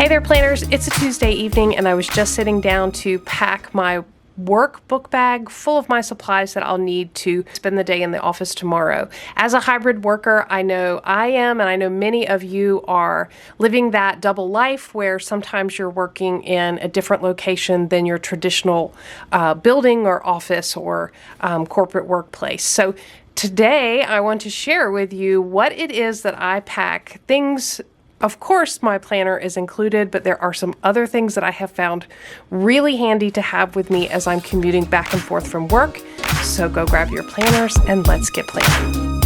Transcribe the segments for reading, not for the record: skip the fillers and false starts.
Hey there planners, it's a Tuesday evening and I was just sitting down to pack my work book bag full of my supplies that I'll need to spend the day in the office tomorrow. As a hybrid worker, I know I am, and I know many of you are living that double life where sometimes you're working in a different location than your traditional building or office or corporate workplace. So today I want to share with you what it is that I pack. Things, of course, my planner is included, but there are some other things that I have found really handy to have with me as I'm commuting back and forth from work. So go grab your planners and let's get planning.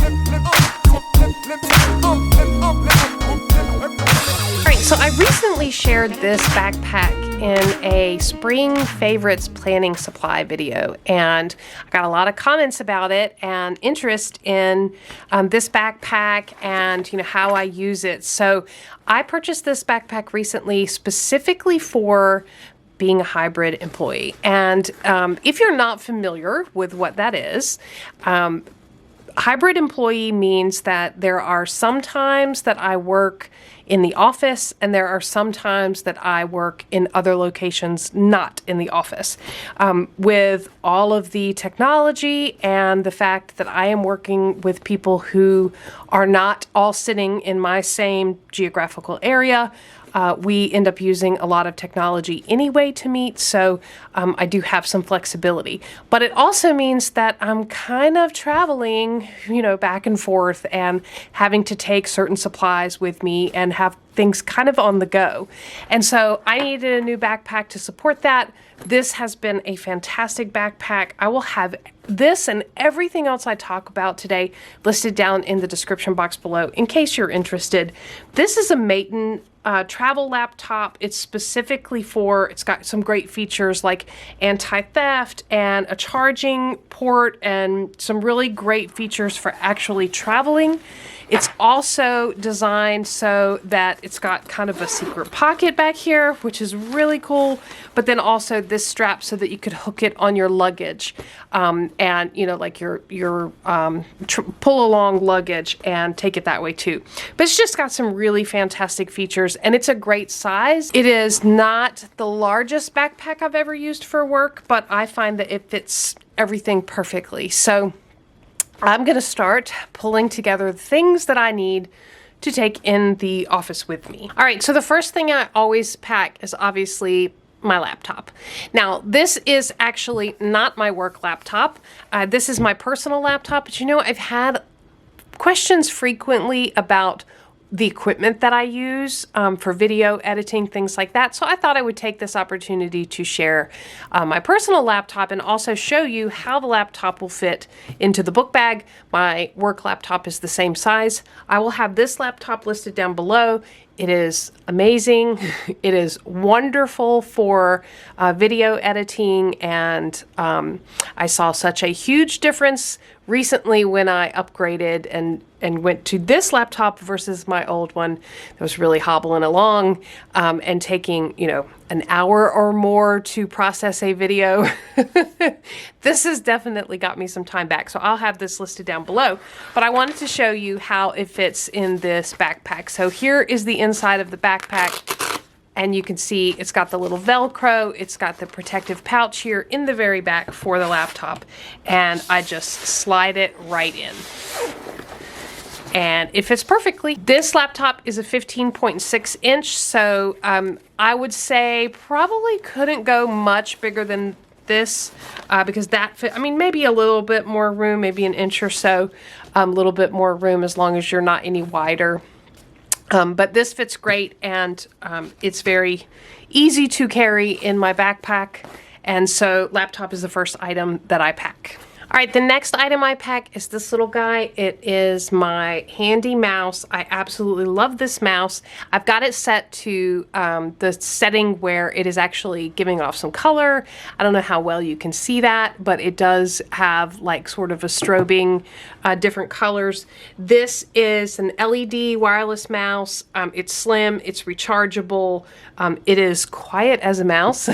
All right, so I recently shared this backpack in a spring favorites planning supply video, and I got a lot of comments about it and interest in this backpack and how I use it. So I purchased this backpack recently specifically for being a hybrid employee. And if you're not familiar with what that is, hybrid employee means that there are some times that I work in the office and there are some times that I work in other locations not in the office. With all of the technology and the fact that I am working with people who are not all sitting in my same geographical area, we end up using a lot of technology anyway to meet, so I do have some flexibility. But it also means that I'm kind of traveling, back and forth and having to take certain supplies with me and have things kind of on the go. And so I needed a new backpack to support that. This has been a fantastic backpack. I will have this and everything else I talk about today listed down in the description box below in case you're interested. This is a Maton travel laptop. It's specifically it's got some great features like anti-theft and a charging port and some really great features for actually traveling. It's also designed so that it's got kind of a secret pocket back here, which is really cool, but then also this strap so that you could hook it on your luggage and, like your pull along luggage and take it that way too. But it's just got some really fantastic features and it's a great size. It is not the largest backpack I've ever used for work, but I find that it fits everything perfectly. So I'm going to start pulling together the things that I need to take in the office with me. All right, so the first thing I always pack is obviously my laptop. Now, this is actually not my work laptop. This is my personal laptop, but I've had questions frequently about the equipment that I use for video editing, things like that. So I thought I would take this opportunity to share my personal laptop and also show you how the laptop will fit into the book bag. My work laptop is the same size. I will have this laptop listed down below. It is amazing. It is wonderful for video editing, and I saw such a huge difference recently when I upgraded and went to this laptop versus my old one that was really hobbling along and taking, an hour or more to process a video. This has definitely got me some time back. So I'll have this listed down below, but I wanted to show you how it fits in this backpack. So here is the inside of the backpack. And you can see it's got the little Velcro, it's got the protective pouch here in the very back for the laptop, and I just slide it right in. And it fits perfectly. This laptop is a 15.6 inch, so I would say probably couldn't go much bigger than this because that fit, maybe a little bit more room, maybe an inch or so, a little bit more room as long as you're not any wider. But this fits great, and it's very easy to carry in my backpack, and so laptop is the first item that I pack. All right, the next item I pack is this little guy. It is my handy mouse. I absolutely love this mouse. I've got it set to the setting where it is actually giving off some color. I don't know how well you can see that, but it does have like sort of a strobing different colors. This is an LED wireless mouse. It's slim, it's rechargeable. It is quiet as a mouse,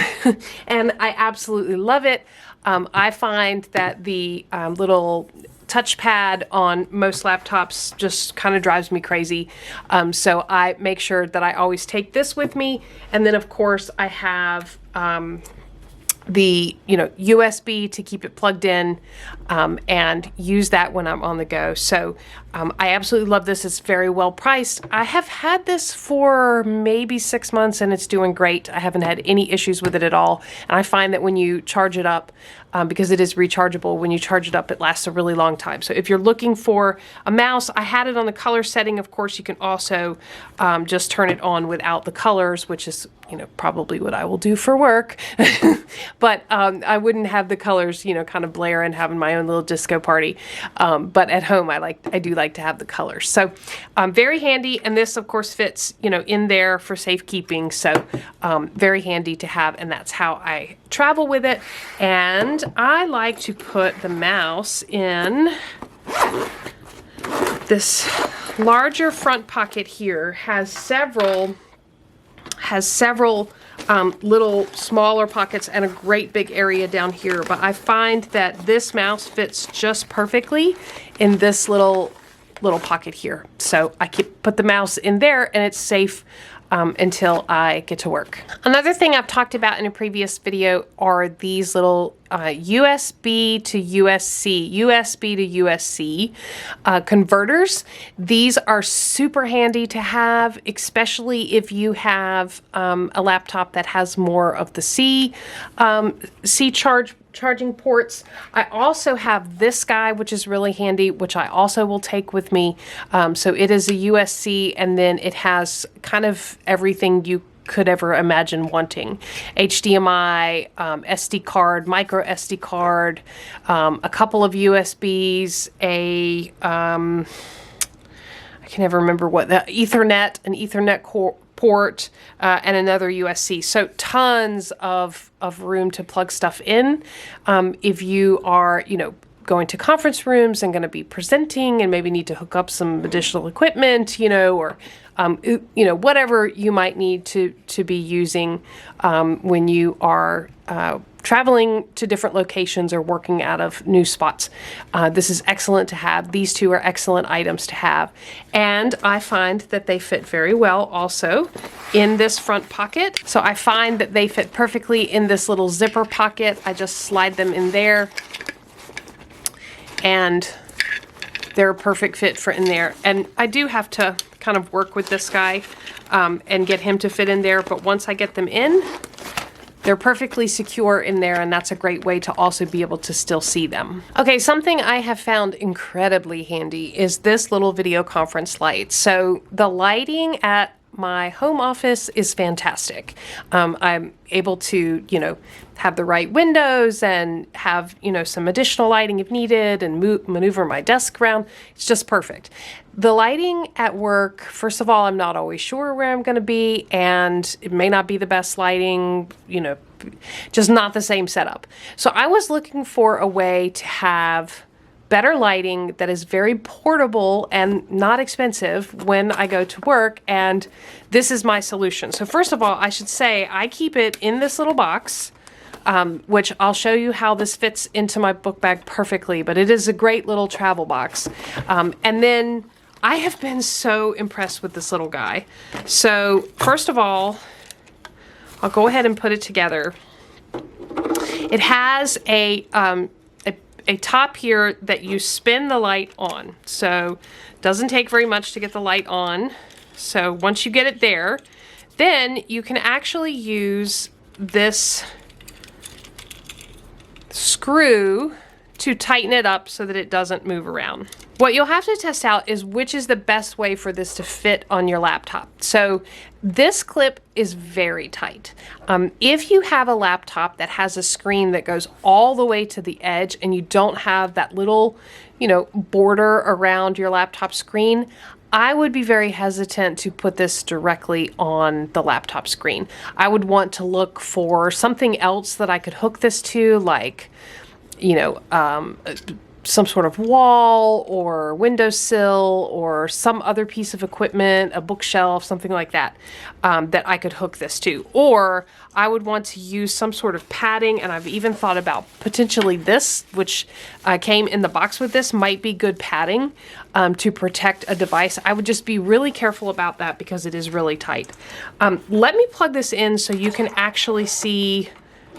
and I absolutely love it. I find that the little touchpad on most laptops just kind of drives me crazy. So I make sure that I always take this with me. And then of course I have the USB to keep it plugged in, and use that when I'm on the go. So I absolutely love this. It's very well priced. I have had this for maybe 6 months and it's doing great. I haven't had any issues with it at all. And I find that when you charge it up, because it is rechargeable, when you charge it up, it lasts a really long time. So if you're looking for a mouse, I had it on the color setting. Of course, you can also just turn it on without the colors, which is probably what I will do for work. But I wouldn't have the colors, kind of blare and having my own little disco party. But at home, I do like to have the colors. So very handy. And this, of course, fits, in there for safekeeping. So very handy to have. And that's how I travel with it. And I like to put the mouse in this larger front pocket here. Has several little smaller pockets and a great big area down here, but I find that this mouse fits just perfectly in this little pocket here. So I put the mouse in there and it's safe until I get to work. Another thing I've talked about in a previous video are these little USB to USB-C converters. These are super handy to have, especially if you have a laptop that has more of the C charging ports. I also have this guy, which is really handy, which I also will take with me. So it is a USB, and then it has kind of everything you could ever imagine wanting. HDMI, SD card, micro SD card, a couple of USBs, I can never remember what, an Ethernet port, and another USB. So tons of room to plug stuff in. If you are, going to conference rooms and going to be presenting and maybe need to hook up some additional equipment, or whatever you might need to be using when you are traveling to different locations or working out of new spots. This is excellent to have. These two are excellent items to have. And I find that they fit very well also in this front pocket. So I find that they fit perfectly in this little zipper pocket. I just slide them in there and they're a perfect fit for in there. And I do have to kind of work with this guy and get him to fit in there. But once I get them in, they're perfectly secure in there, and that's a great way to also be able to still see them. Okay, something I have found incredibly handy is this little video conference light. So the lighting at my home office is fantastic. I'm able to, have the right windows and have, some additional lighting if needed and maneuver my desk around. It's just perfect. The lighting at work, first of all, I'm not always sure where I'm going to be, and it may not be the best lighting, just not the same setup. So I was looking for a way to have better lighting that is very portable and not expensive when I go to work, and this is my solution. So first of all, I should say I keep it in this little box, which I'll show you how this fits into my book bag perfectly, but it is a great little travel box. And then I have been so impressed with this little guy. So first of all, I'll go ahead and put it together. It has a top here that you spin the light on. So it doesn't take very much to get the light on. So once you get it there, then you can actually use this screw to tighten it up so that it doesn't move around. What you'll have to test out is which is the best way for this to fit on your laptop. So this clip is very tight. If you have a laptop that has a screen that goes all the way to the edge and you don't have that little, border around your laptop screen, I would be very hesitant to put this directly on the laptop screen. I would want to look for something else that I could hook this to, like, some sort of wall or windowsill or some other piece of equipment, a bookshelf, something like that, that I could hook this to. Or I would want to use some sort of padding, and I've even thought about potentially this, which came in the box with this, might be good padding to protect a device. I would just be really careful about that because it is really tight. Let me plug this in so you can actually see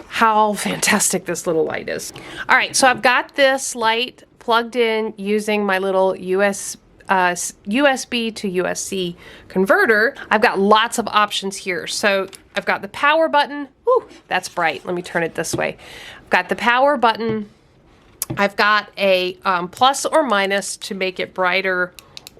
how fantastic this little light is. All right, so I've got this light plugged in using my little USB to USB converter. I've got lots of options here. So I've got the power button. Whew, that's bright. Let me turn it this way. I've got the power button. I've got a plus or minus to make it brighter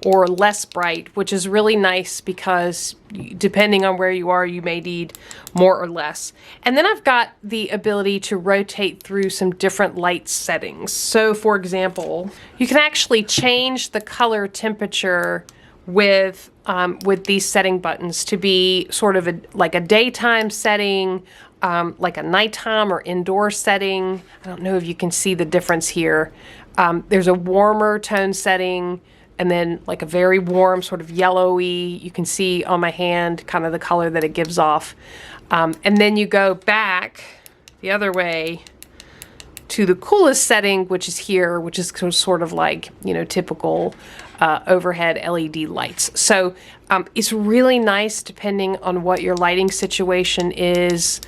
or less bright, which is really nice because depending on where you are, you may need more or less. And then I've got the ability to rotate through some different light settings. So for example, you can actually change the color temperature with these setting buttons to be sort of like a daytime setting, like a nighttime or indoor setting. I don't know if you can see the difference here. There's a warmer tone setting, and then like a very warm sort of yellowy. You can see on my hand kind of the color that it gives off. And then you go back the other way to the coolest setting, which is here, which is sort of like, you know, typical overhead LED lights. So it's really nice depending on what your lighting situation is,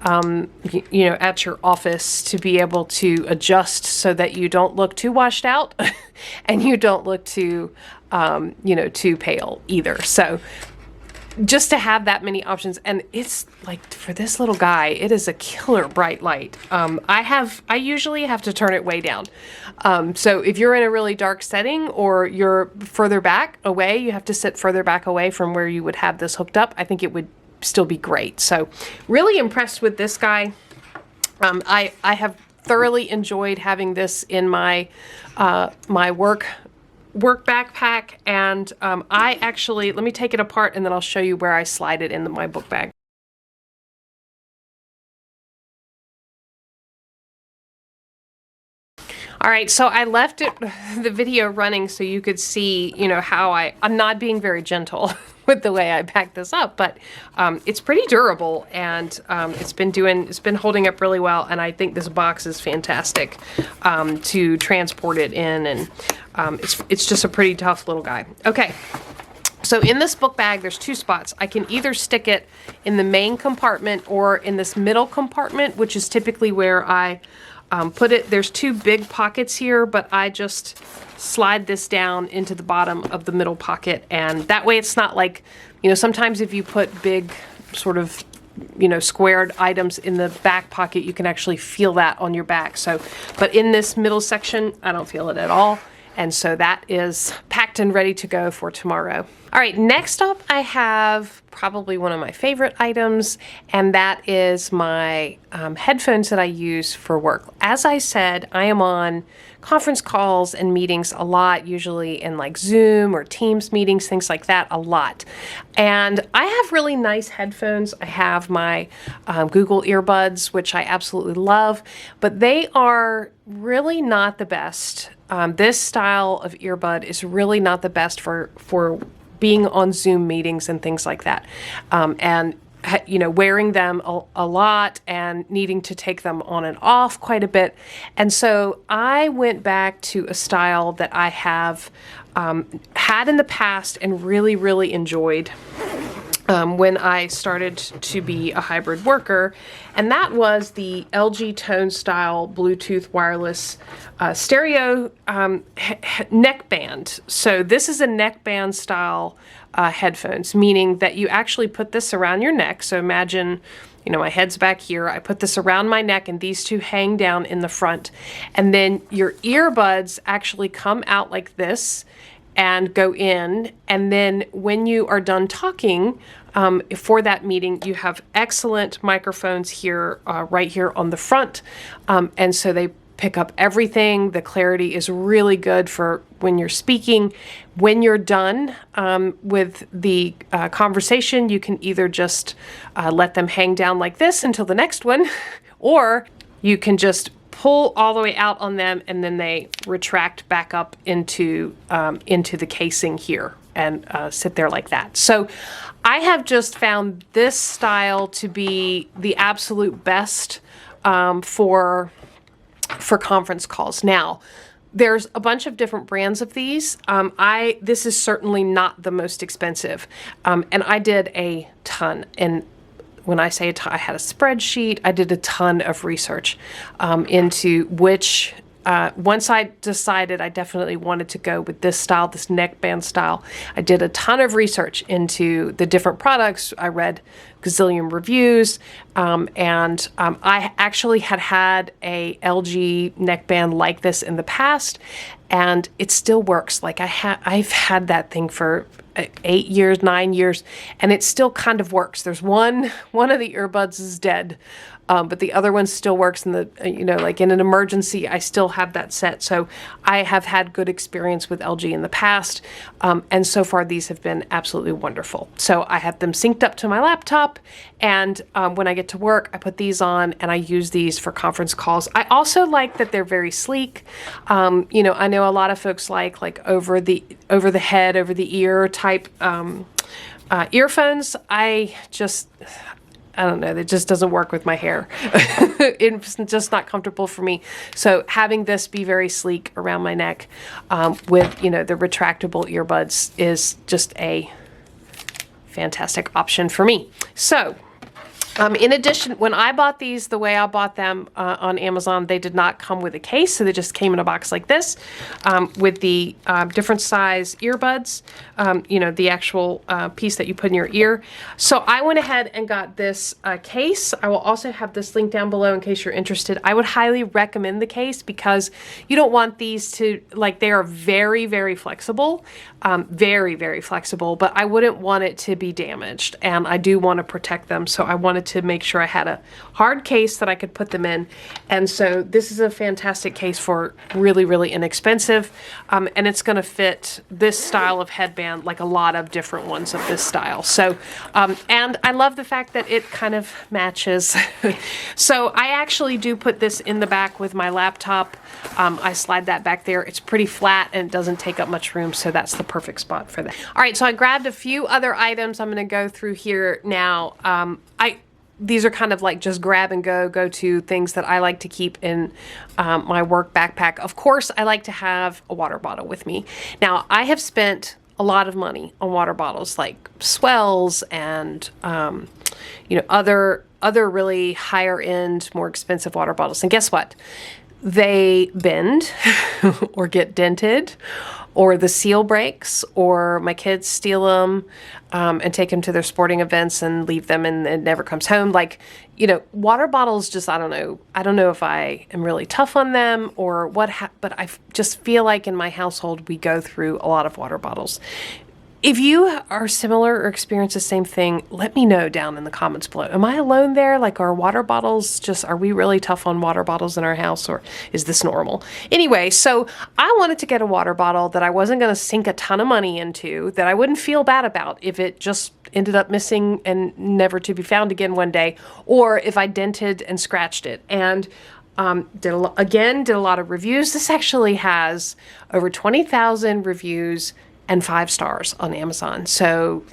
you know, at your office, to be able to adjust so that you don't look too washed out and you don't look too, you know, too pale either. So just to have that many options, and it's like, for this little guy, it is a killer bright light. I usually have to turn it way down. So if you're in a really dark setting or you're further back away, you have to sit further back away from where you would have this hooked up, I think it would still be great. So really impressed with this guy. I have thoroughly enjoyed having this in my my work backpack, and I actually, let me take it apart and then I'll show you where I slide it into my book bag. All right, so I left the video running so you could see, you know, how I'm not being very gentle with the way I packed this up, but it's pretty durable, and it's been holding up really well, and I think this box is fantastic to transport it in, and it's just a pretty tough little guy. Okay. So in this book bag, there's two spots. I can either stick it in the main compartment or in this middle compartment, which is typically where I put it. There's two big pockets here, but I just slide this down into the bottom of the middle pocket, and that way it's not like, you know, sometimes if you put big sort of, you know, squared items in the back pocket, you can actually feel that on your back. So, but in this middle section, I don't feel it at all. And so that is packed and ready to go for tomorrow. All right, next up I have probably one of my favorite items, and that is my headphones that I use for work. As I said, I am on conference calls and meetings a lot, usually in like Zoom or Teams meetings, things like that, a lot. And I have really nice headphones. I have my Google earbuds, which I absolutely love, but they are really not the best. This style of earbud is really not the best for being on Zoom meetings and things like that. And you know, wearing them a lot and needing to take them on and off quite a bit. And so I went back to a style that I have had in the past and really, really enjoyed when I started to be a hybrid worker, and that was the LG Tone Style Bluetooth wireless stereo neckband. So this is a neckband style headphones, meaning that you actually put this around your neck. So imagine, you know, my head's back here. I put this around my neck and these two hang down in the front. And then your earbuds actually come out like this and go in. And then when you are done talking for that meeting, you have excellent microphones here, right here on the front. And so they pick up everything. The clarity is really good for when you're speaking. When you're done with the conversation, you can either just let them hang down like this until the next one, or you can just pull all the way out on them, and then they retract back up into the casing here and sit there like that. So I have just found this style to be the absolute best for conference calls. Now, there's a bunch of different brands of these. This is certainly not the most expensive, and I did a ton. And when I say a ton, I had a spreadsheet. I did a ton of research into which. Once I decided I definitely wanted to go with this style, this neckband style, I did a ton of research into the different products. I read gazillion reviews, and I actually had a LG neckband like this in the past, and it still works. Like I've had that thing for 8 years, 9 years, and it still kind of works. There's one of the earbuds is dead. But the other one still works in the, like in an emergency, I still have that set. So I have had good experience with LG in the past. And so far, these have been absolutely wonderful. So I have them synced up to my laptop. And when I get to work, I put these on and I use these for conference calls. I also like that they're very sleek. I know a lot of folks like over the head, over the ear type earphones. I don't know, it just doesn't work with my hair. It's just not comfortable for me. So having this be very sleek around my neck with, the retractable earbuds is just a fantastic option for me. So in addition, when I bought these, the way I bought them on Amazon, they did not come with a case, so they just came in a box like this with the different size earbuds, the actual piece that you put in your ear. So I went ahead and got this case. I will also have this link down below in case you're interested. I would highly recommend the case because you don't want these to, they are very, very flexible, very, very flexible, but I wouldn't want it to be damaged, and I do want to protect them, so I wanted to make sure I had a hard case that I could put them in. And so this is a fantastic case for really, really inexpensive. And it's going to fit this style of headband like a lot of different ones of this style. So, and I love the fact that it kind of matches. So I actually do put this in the back with my laptop. I slide that back there. It's pretty flat and it doesn't take up much room. So that's the perfect spot for that. All right. So I grabbed a few other items I'm going to go through here now. These are kind of like just grab and go to things that I like to keep in my work backpack. Of course, I like to have a water bottle with me. Now, I have spent a lot of money on water bottles like Swells and other really higher end, more expensive water bottles. And guess what? They bend or get dented, or the seal breaks, or my kids steal them and take them to their sporting events and leave them and it never comes home. Water bottles just, I don't know if I am really tough on them or what, but I just feel like in my household, we go through a lot of water bottles. If you are similar or experience the same thing, let me know down in the comments below. Am I alone there? Are water bottles are we really tough on water bottles in our house, or is this normal? Anyway, so I wanted to get a water bottle that I wasn't going to sink a ton of money into, that I wouldn't feel bad about if it just ended up missing and never to be found again one day, or if I dented and scratched it. And did a lot of reviews. This actually has over 20,000 reviews and 5 stars on Amazon. So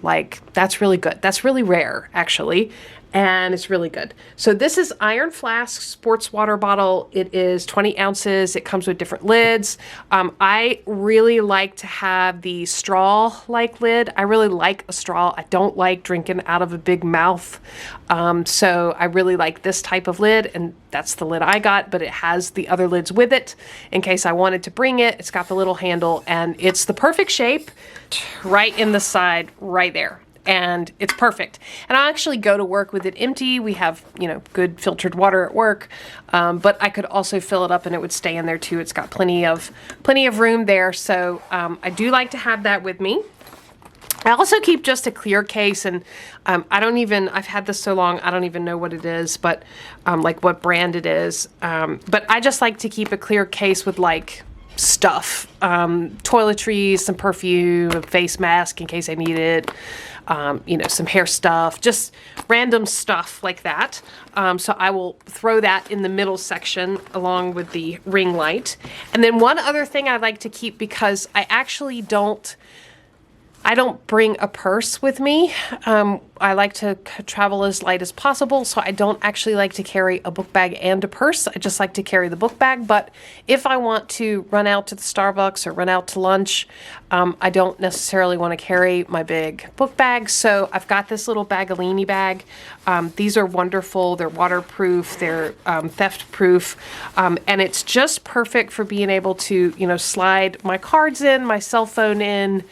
that's really good. That's really rare actually. And it's really good. So this is Iron Flask sports water bottle. It is 20 ounces. It comes with different lids. I really like to have the straw-like lid. I really like a straw. I don't like drinking out of a big mouth. So I really like this type of lid, and that's the lid I got, but it has the other lids with it in case I wanted to bring it. It's got the little handle, and it's the perfect shape right in the side right there. And it's perfect. And I actually go to work with it empty. We have, good filtered water at work, but I could also fill it up and it would stay in there too. It's got plenty of room there. So I do like to have that with me. I also keep just a clear case, and I've had this so long, I don't even know what it is, but what brand it is. But I just like to keep a clear case with stuff, toiletries, some perfume, a face mask in case I need it, you know, some hair stuff, just random stuff like that. So I will throw that in the middle section along with the ring light. And then one other thing I like to keep, because I actually don't bring a purse with me. I like to travel as light as possible, so I don't actually like to carry a book bag and a purse. I just like to carry the book bag. But if I want to run out to the Starbucks or run out to lunch, I don't necessarily want to carry my big book bag. So I've got this little Bagolini bag. These are wonderful. They're waterproof. They're theft proof. And it's just perfect for being able to, you know, slide my cards in, my cell phone in,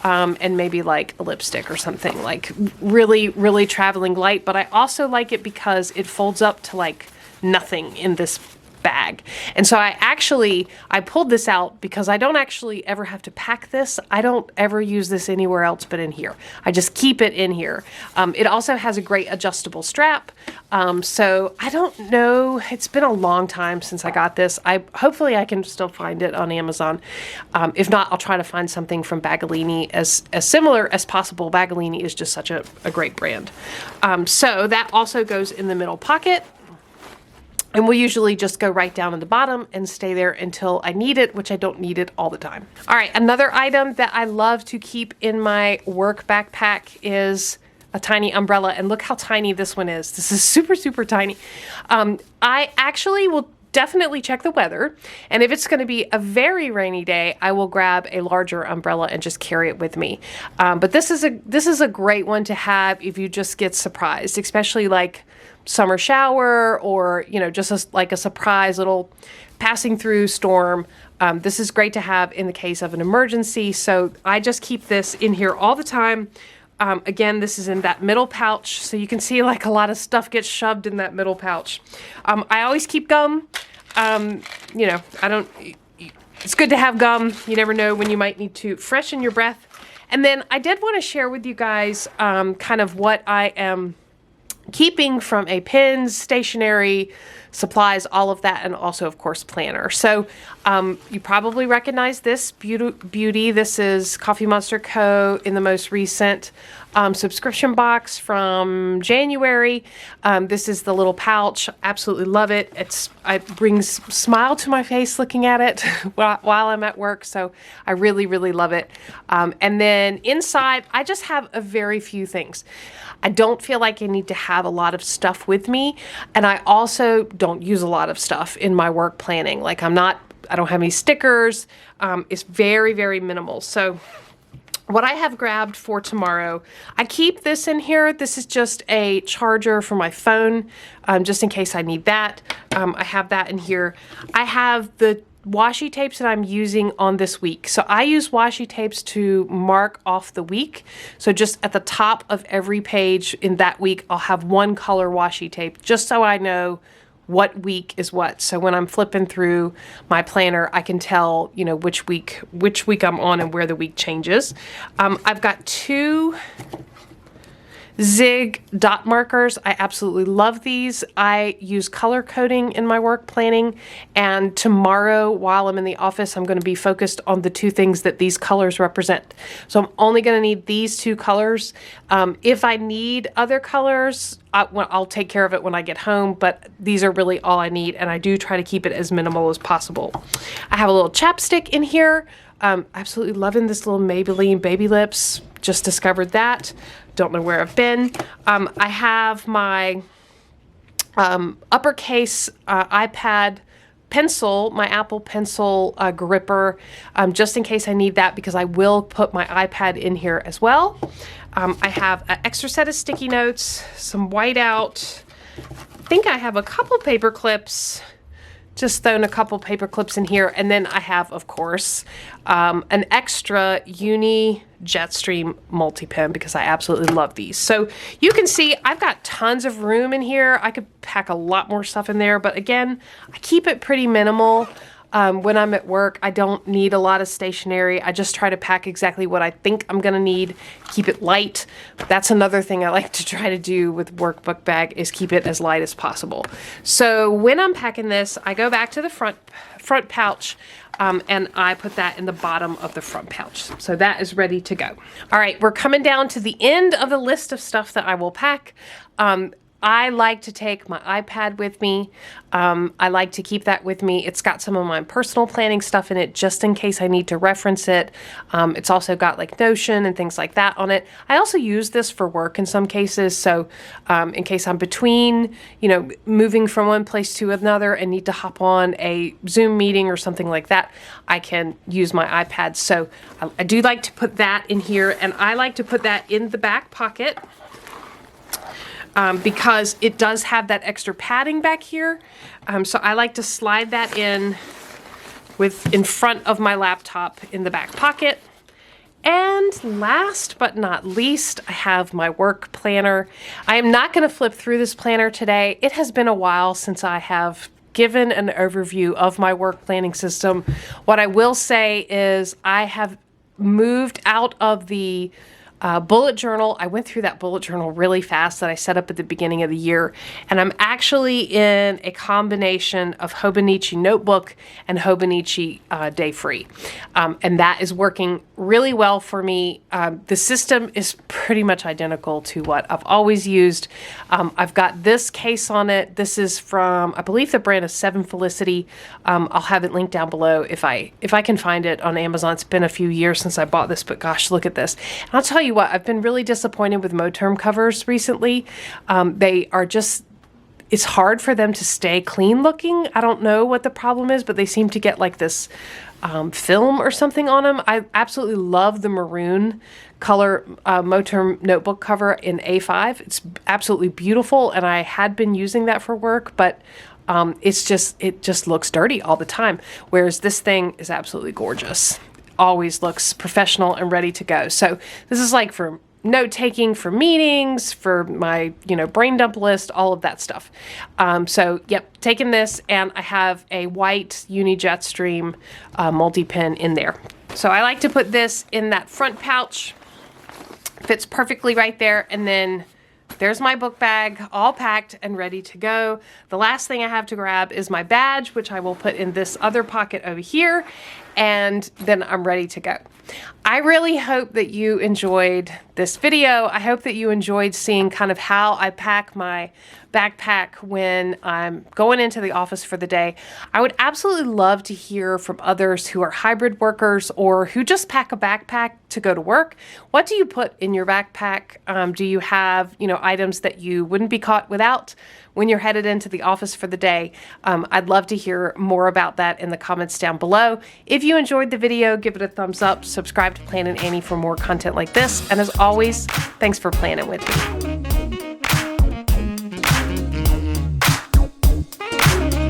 and maybe like a lipstick or something, like really, really traveling light. But I also like it because it folds up to like nothing in this bag. And so I pulled this out because I don't actually ever have to pack this. I don't ever use this anywhere else but in here. I just keep it in here. It also has a great adjustable strap. So I don't know, it's been a long time since I got this. Hopefully I can still find it on Amazon. If not, I'll try to find something from Bagolini as similar as possible. Bagolini is just such a great brand. So that also goes in the middle pocket. And we usually just go right down in the bottom and stay there until I need it, which I don't need it all the time. All right, another item that I love to keep in my work backpack is a tiny umbrella. And look how tiny this one is. This is super, super tiny. I actually will definitely check the weather. And if it's going to be a very rainy day, I will grab a larger umbrella and just carry it with me. But this is a great one to have if you just get surprised, especially like summer shower or, you know, just like a surprise little passing through storm. This is great to have in the case of an emergency. So I just keep this in here all the time. Again, this is in that middle pouch. So you can see like a lot of stuff gets shoved in that middle pouch. I always keep gum. You know, it's good to have gum. You never know when you might need to freshen your breath. And then I did want to share with you guys kind of what I am keeping from a pens, stationery, supplies, all of that, and also, of course, planner. So you probably recognize this beauty. This is Coffee Monster Co. in the most recent subscription box from January. This is the little pouch. Absolutely love it. It brings smile to my face looking at it while I'm at work. So I really, really love it. And then inside, I just have a very few things. I don't feel like I need to have a lot of stuff with me. And I also don't use a lot of stuff in my work planning. Like I don't have any stickers. It's very, very minimal. So what I have grabbed for tomorrow, I keep this in here. This is just a charger for my phone, just in case I need that. I have that in here. I have the washi tapes that I'm using on this week. So I use washi tapes to mark off the week. So just at the top of every page in that week, I'll have one color washi tape just so I know what week is what. So when I'm flipping through my planner, I can tell, you know, which week I'm on and where the week changes. I've got 2 Zig dot markers. I absolutely love these. I use color coding in my work planning, and tomorrow while I'm in the office, I'm going to be focused on the 2 things that these colors represent. So I'm only going to need these 2 colors. If I need other colors, I'll take care of it when I get home, but these are really all I need, and I do try to keep it as minimal as possible. I have a little chapstick in here. Absolutely loving this little Maybelline Baby Lips. Just discovered that. Don't know where I've been. I have my uppercase iPad pencil, my Apple Pencil gripper, just in case I need that, because I will put my iPad in here as well. I have an extra set of sticky notes, some whiteout. I think I have a couple paper clips. Just thrown a couple paper clips in here. And then I have, of course, an extra Uni Jetstream multi-pen because I absolutely love these. So you can see I've got tons of room in here. I could pack a lot more stuff in there, but again, I keep it pretty minimal. When I'm at work, I don't need a lot of stationery. I just try to pack exactly what I think I'm gonna need, keep it light. That's another thing I like to try to do with workbook bag, is keep it as light as possible. So when I'm packing this, I go back to the front pouch, and I put that in the bottom of the front pouch. So that is ready to go. All right, we're coming down to the end of the list of stuff that I will pack. I like to take my iPad with me. I like to keep that with me. It's got some of my personal planning stuff in it just in case I need to reference it. It's also got like Notion and things like that on it. I also use this for work in some cases. So in case I'm between, moving from one place to another and need to hop on a Zoom meeting or something like that, I can use my iPad. So I do like to put that in here, and I like to put that in the back pocket. Because it does have that extra padding back here. So I like to slide that in front of my laptop in the back pocket. And last but not least, I have my work planner. I am not going to flip through this planner today. It has been a while since I have given an overview of my work planning system. What I will say is I have moved out of the bullet journal. I went through that bullet journal really fast that I set up at the beginning of the year, and I'm actually in a combination of Hobonichi Notebook and Hobonichi Day Free, and that is working really well for me. The system is pretty much identical to what I've always used. I've got this case on it. This is from, I believe the brand is Seven Felicity. I'll have it linked down below if I can find it on Amazon. It's been a few years since I bought this, but gosh, look at this. And I'll tell you what, I've been really disappointed with Moterm covers recently. They are just, it's hard for them to stay clean looking. I don't know what the problem is, but they seem to get like this film or something on them. I absolutely love the maroon color Moterm notebook cover in A5. It's absolutely beautiful, and I had been using that for work, but it just looks dirty all the time. Whereas this thing is absolutely gorgeous. Always looks professional and ready to go. So this is like for note taking, for meetings, for my brain dump list, all of that stuff. So yep, taking this, and I have a white Uni Jetstream multi-pin in there. So I like to put this in that front pouch. Fits perfectly right there, and then there's my book bag all packed and ready to go. The last thing I have to grab is my badge, which I will put in this other pocket over here, and then I'm ready to go. I really hope that you enjoyed this video. I hope that you enjoyed seeing kind of how I pack my backpack when I'm going into the office for the day. I would absolutely love to hear from others who are hybrid workers or who just pack a backpack to go to work. What do you put in your backpack? Do you have, items that you wouldn't be caught without when you're headed into the office for the day? I'd love to hear more about that in the comments down below. If you enjoyed the video, give it a thumbs up, subscribe to Planning Annie for more content like this, and as always, thanks for planning with me.